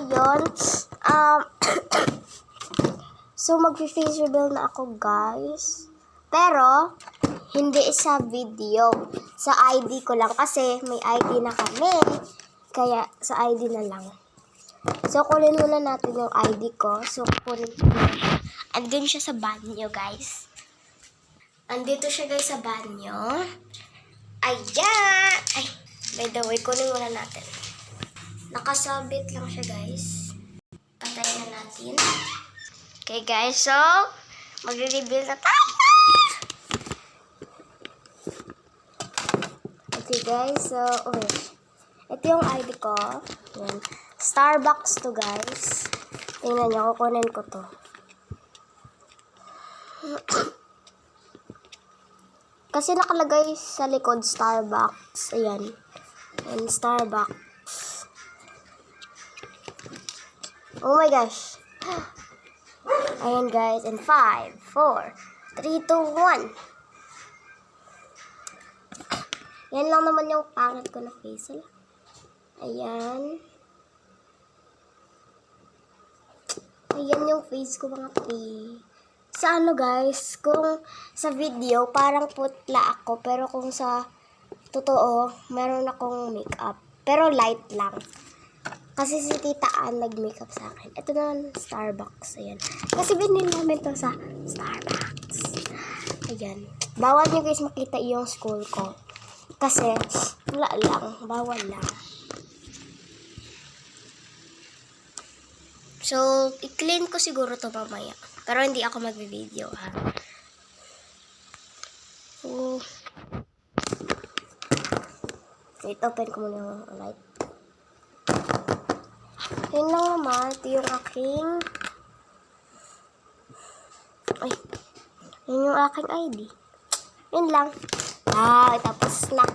ngayon, so mag-face reveal na ako, guys. Pero, hindi sa video. Sa ID ko lang. Kasi, may ID na kami. Kaya, sa ID na lang. So, kunin muna natin yung ID ko. So, kunin ko na. Andun siya sa banyo, guys. Andito siya, guys, sa banyo. Ayan! Ay, by the way, kunin muna natin. Nakasabit lang siya, guys. Patayin na natin. Okay, guys. So, magre-reveal na tayo. Okay, guys. So, okay. Ito yung ID ko. Yan. Starbucks to, guys. Tingnan nyo. Kukunin ko to. Kasi nakalagay sa likod Starbucks. Ayan. Ayan, Starbucks. Oh my gosh. Ayan, guys. And 5, 4, 3, 2, 1. Yan lang naman yung pangit ko na face. Ayan. Ayan yung face ko, mga sa ano, guys, kung sa video, parang putla ako. Pero kung sa totoo, meron akong makeup. Pero light lang. Kasi si Tita Ann nag-makeup sa akin. Ito naman, Starbucks. Ayan. Kasi binili namin to sa Starbucks. Ayan. Bawal nyo, guys, makita yung school ko. Kasi, wala lang. Bawal lang. So, i-clean ko siguro to mamaya. Pero hindi ako mag-video, ha. So, wait, open ko muna yung light. Yun lang naman. Ito yung aking... Ay. Yun yung aking ID. Yun lang. Tapos na.